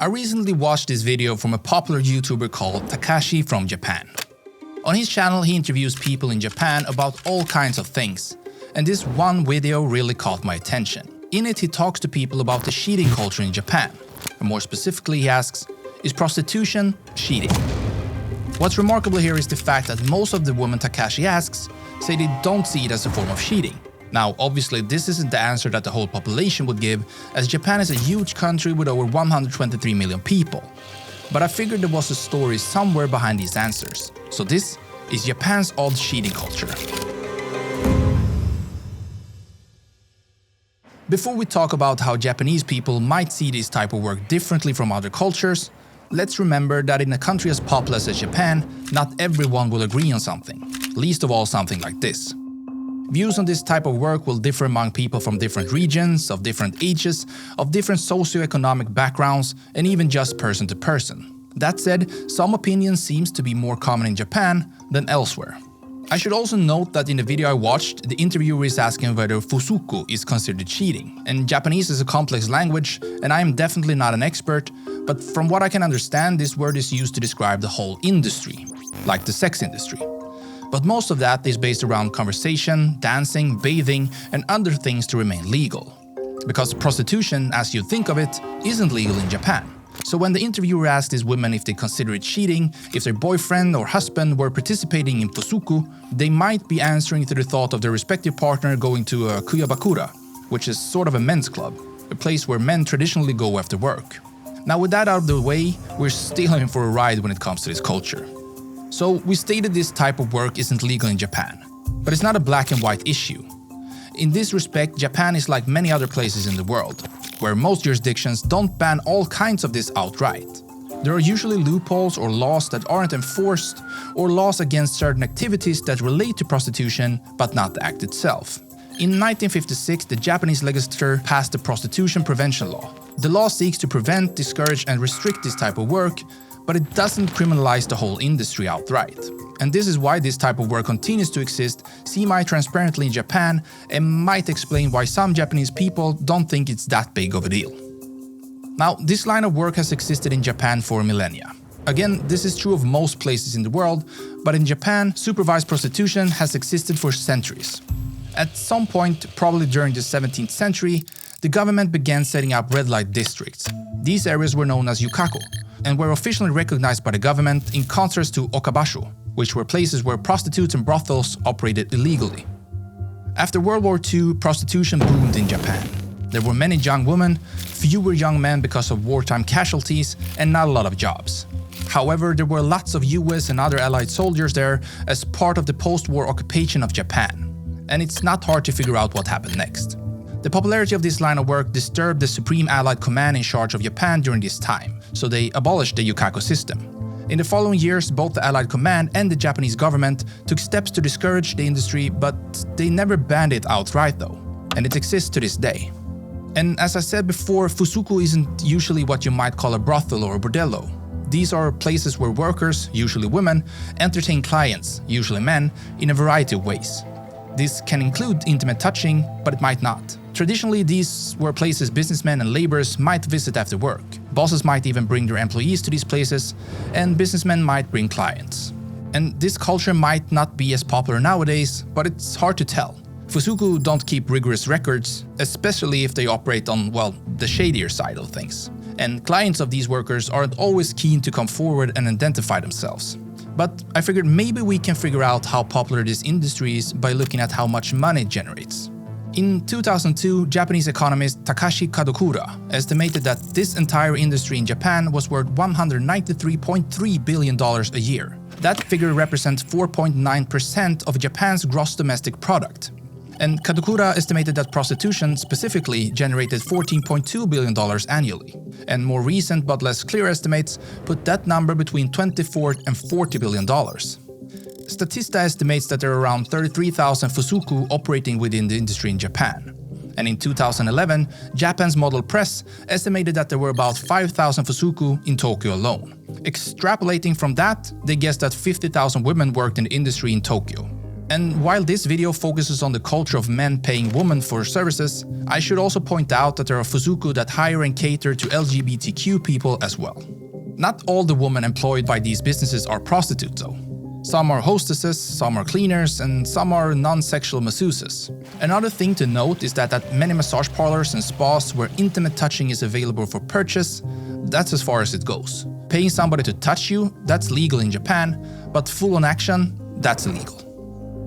I recently watched this video from a popular YouTuber called Takashii from Japan. On his channel he interviews people in Japan about all kinds of things, and this one video really caught my attention. In it he talks to people about the cheating culture in Japan, and more specifically he asks, is prostitution cheating? What's remarkable here is the fact that most of the women Takashii asks say they don't see it as a form of cheating. Now, obviously this isn't the answer that the whole population would give, as Japan is a huge country with over 123 million people. But I figured there was a story somewhere behind these answers. So this is Japan's odd cheating culture. Before we talk about how Japanese people might see this type of work differently from other cultures, let's remember that in a country as populous as Japan, not everyone will agree on something, least of all something like this. Views on this type of work will differ among people from different regions, of different ages, of different socio-economic backgrounds, and even just person to person. That said, some opinions seems to be more common in Japan than elsewhere. I should also note that in the video I watched, the interviewer is asking whether fusuku is considered cheating. And Japanese is a complex language, and I am definitely not an expert, but from what I can understand, this word is used to describe the whole industry, like the sex industry. But most of that is based around conversation, dancing, bathing, and other things to remain legal. Because prostitution, as you think of it, isn't legal in Japan. So when the interviewer asked these women if they consider it cheating, if their boyfriend or husband were participating in fusuku, they might be answering to the thought of their respective partner going to a kuyabakura, which is sort of a men's club, a place where men traditionally go after work. Now with that out of the way, we're still in for a ride when it comes to this culture. So we stated this type of work isn't legal in Japan, but it's not a black and white issue. In this respect, Japan is like many other places in the world, where most jurisdictions don't ban all kinds of this outright. There are usually loopholes or laws that aren't enforced, or laws against certain activities that relate to prostitution but not the act itself. In 1956, the Japanese legislature passed the Prostitution Prevention Law. The law seeks to prevent, discourage and restrict this type of work, but it doesn't criminalize the whole industry outright. And this is why this type of work continues to exist semi-transparently in Japan, and might explain why some Japanese people don't think it's that big of a deal. Now, this line of work has existed in Japan for millennia. Again, this is true of most places in the world, but in Japan, supervised prostitution has existed for centuries. At some point, probably during the 17th century, the government began setting up red light districts. These areas were known as yukako, and were officially recognized by the government in contrast to okabasho, which were places where prostitutes and brothels operated illegally. After World War II, prostitution boomed in Japan. There were many young women, fewer young men because of wartime casualties, and not a lot of jobs. However, there were lots of US and other Allied soldiers there as part of the post-war occupation of Japan. And it's not hard to figure out what happened next. The popularity of this line of work disturbed the Supreme Allied Command in charge of Japan during this time, so they abolished the yukako system. In the following years, both the Allied Command and the Japanese government took steps to discourage the industry, but they never banned it outright though, and it exists to this day. And as I said before, fusuku isn't usually what you might call a brothel or a bordello. These are places where workers, usually women, entertain clients, usually men, in a variety of ways. This can include intimate touching, but it might not. Traditionally, these were places businessmen and laborers might visit after work. Bosses might even bring their employees to these places, and businessmen might bring clients. And this culture might not be as popular nowadays, but it's hard to tell. Fusuku don't keep rigorous records, especially if they operate on, well, the shadier side of things. And clients of these workers aren't always keen to come forward and identify themselves. But I figured maybe we can figure out how popular this industry is by looking at how much money it generates. In 2002, Japanese economist Takashii estimated that this entire industry in Japan was worth $193.3 billion a year. That figure represents 4.9% of Japan's gross domestic product. And Kadokura estimated that prostitution specifically generated $14.2 billion annually. And more recent but less clear estimates put that number between $24 and $40 billion. Statista estimates that there are around 33,000 fusuku operating within the industry in Japan. And in 2011, Japan's Model Press estimated that there were about 5,000 fusuku in Tokyo alone. Extrapolating from that, they guessed that 50,000 women worked in the industry in Tokyo. And while this video focuses on the culture of men paying women for services, I should also point out that there are fuzuku that hire and cater to LGBTQ people as well. Not all the women employed by these businesses are prostitutes though. Some are hostesses, some are cleaners, and some are non-sexual masseuses. Another thing to note is that at many massage parlors and spas where intimate touching is available for purchase, that's as far as it goes. Paying somebody to touch you, that's legal in Japan, but full-on action, that's illegal.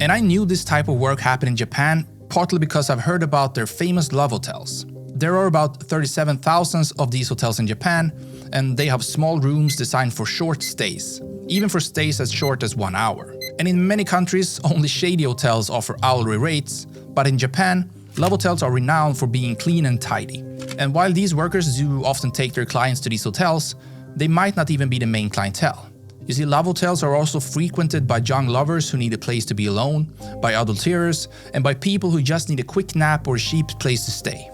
And I knew this type of work happened in Japan partly because I've heard about their famous love hotels. There are about 37,000 of these hotels in Japan, and they have small rooms designed for short stays, even for stays as short as 1 hour. And in many countries, only shady hotels offer hourly rates, but in Japan, love hotels are renowned for being clean and tidy. And while these workers do often take their clients to these hotels, they might not even be the main clientele. You see, love hotels are also frequented by young lovers who need a place to be alone, by adulterers, and by people who just need a quick nap or a cheap place to stay.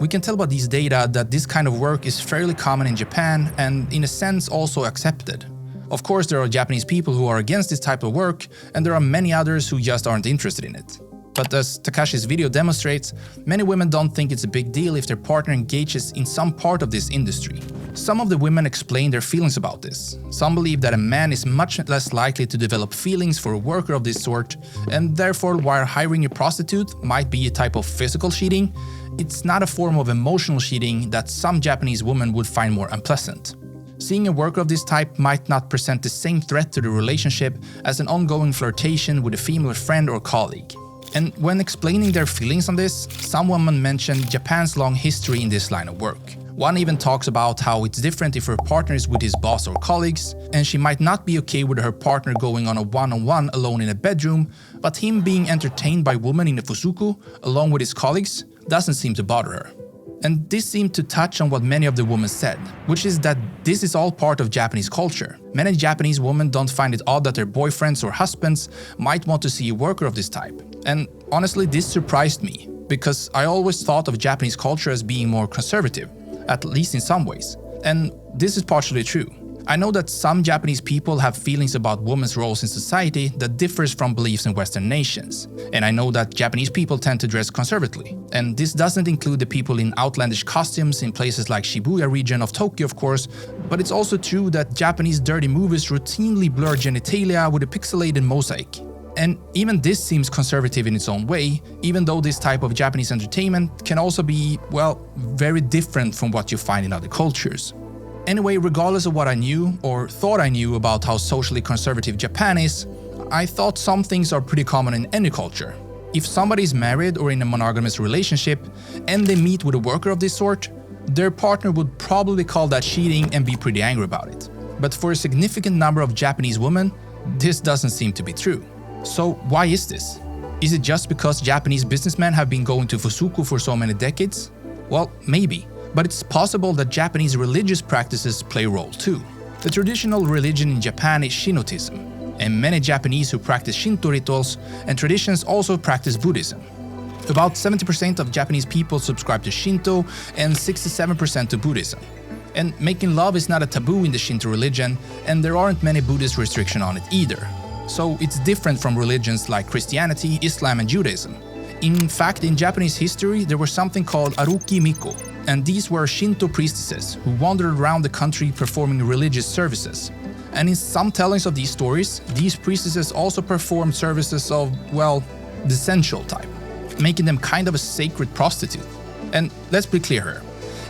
We can tell by these data that this kind of work is fairly common in Japan and in a sense also accepted. Of course, there are Japanese people who are against this type of work, and there are many others who just aren't interested in it. But as Takashi's video demonstrates, many women don't think it's a big deal if their partner engages in some part of this industry. Some of the women explain their feelings about this. Some believe that a man is much less likely to develop feelings for a worker of this sort, and therefore while hiring a prostitute might be a type of physical cheating, it's not a form of emotional cheating that some Japanese women would find more unpleasant. Seeing a worker of this type might not present the same threat to the relationship as an ongoing flirtation with a female friend or colleague. And when explaining their feelings on this, some women mentioned Japan's long history in this line of work. One even talks about how it's different if her partner is with his boss or colleagues, and she might not be okay with her partner going on a one-on-one alone in a bedroom, but him being entertained by women in a fuzuku along with his colleagues doesn't seem to bother her. And this seemed to touch on what many of the women said, which is that this is all part of Japanese culture. Many Japanese women don't find it odd that their boyfriends or husbands might want to see a worker of this type. And honestly, this surprised me, because I always thought of Japanese culture as being more conservative, at least in some ways. And this is partially true. I know that some Japanese people have feelings about women's roles in society that differs from beliefs in Western nations. And I know that Japanese people tend to dress conservatively. And this doesn't include the people in outlandish costumes in places like Shibuya region of Tokyo, of course, but it's also true that Japanese dirty movies routinely blur genitalia with a pixelated mosaic. And even this seems conservative in its own way, even though this type of Japanese entertainment can also be, well, very different from what you find in other cultures. Anyway, regardless of what I knew, or thought I knew about how socially conservative Japan is, I thought some things are pretty common in any culture. If somebody is married or in a monogamous relationship, and they meet with a worker of this sort, their partner would probably call that cheating and be pretty angry about it. But for a significant number of Japanese women, this doesn't seem to be true. So why is this? Is it just because Japanese businessmen have been going to fuzuku for so many decades? Well, maybe. But it's possible that Japanese religious practices play a role too. The traditional religion in Japan is Shintoism, and many Japanese who practice Shinto rituals and traditions also practice Buddhism. About 70% of Japanese people subscribe to Shinto and 67% to Buddhism. And making love is not a taboo in the Shinto religion, and there aren't many Buddhist restrictions on it either. So it's different from religions like Christianity, Islam, and Judaism. In fact, in Japanese history, there was something called Aruki Miko, and these were Shinto priestesses who wandered around the country performing religious services. And in some tellings of these stories, these priestesses also performed services of, well, the sensual type, making them kind of a sacred prostitute. And let's be clear here,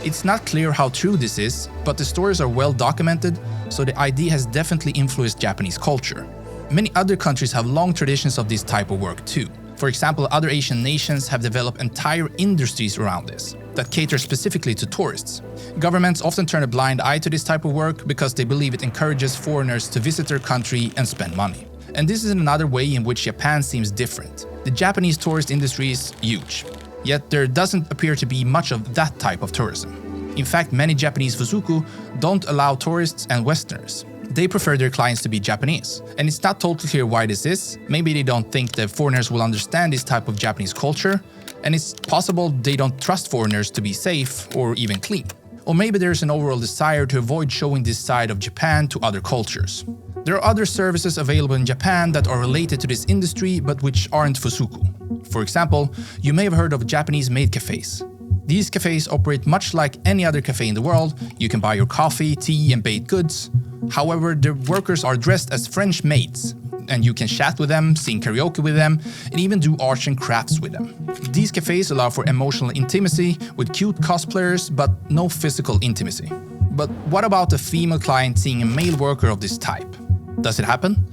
it's not clear how true this is, but the stories are well documented, so the idea has definitely influenced Japanese culture. Many other countries have long traditions of this type of work too. For example, other Asian nations have developed entire industries around this that cater specifically to tourists. Governments often turn a blind eye to this type of work because they believe it encourages foreigners to visit their country and spend money. And this is another way in which Japan seems different. The Japanese tourist industry is huge, yet there doesn't appear to be much of that type of tourism. In fact, many Japanese fuzuku don't allow tourists and Westerners. They prefer their clients to be Japanese. And it's not totally clear why this is. Maybe they don't think that foreigners will understand this type of Japanese culture, and it's possible they don't trust foreigners to be safe or even clean. Or maybe there's an overall desire to avoid showing this side of Japan to other cultures. There are other services available in Japan that are related to this industry but which aren't fusuku. For example, you may have heard of Japanese maid cafes. These cafes operate much like any other cafe in the world. You can buy your coffee, tea and baked goods. However, the workers are dressed as French maids, and you can chat with them, sing karaoke with them, and even do arts and crafts with them. These cafes allow for emotional intimacy with cute cosplayers, but no physical intimacy. But what about a female client seeing a male worker of this type? Does it happen?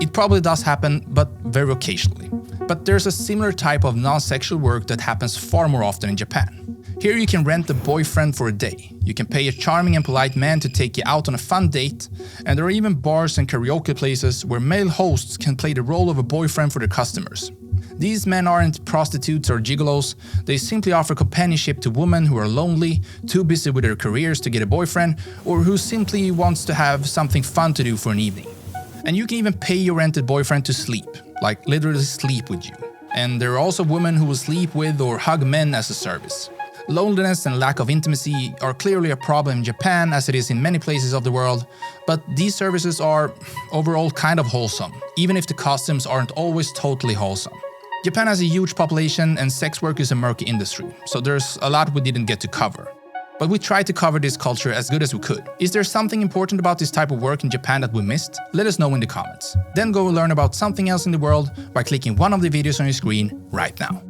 It probably does happen, but very occasionally. But there's a similar type of non-sexual work that happens far more often in Japan. Here you can rent a boyfriend for a day. You can pay a charming and polite man to take you out on a fun date, and there are even bars and karaoke places where male hosts can play the role of a boyfriend for their customers. These men aren't prostitutes or gigolos, they simply offer companionship to women who are lonely, too busy with their careers to get a boyfriend, or who simply wants to have something fun to do for an evening. And you can even pay your rented boyfriend to sleep, like literally sleep with you. And there are also women who will sleep with or hug men as a service. Loneliness and lack of intimacy are clearly a problem in Japan, as it is in many places of the world, but these services are overall kind of wholesome, even if the costumes aren't always totally wholesome. Japan has a huge population and sex work is a murky industry, so there's a lot we didn't get to cover. But we tried to cover this culture as good as we could. Is there something important about this type of work in Japan that we missed? Let us know in the comments. Then go learn about something else in the world by clicking one of the videos on your screen right now.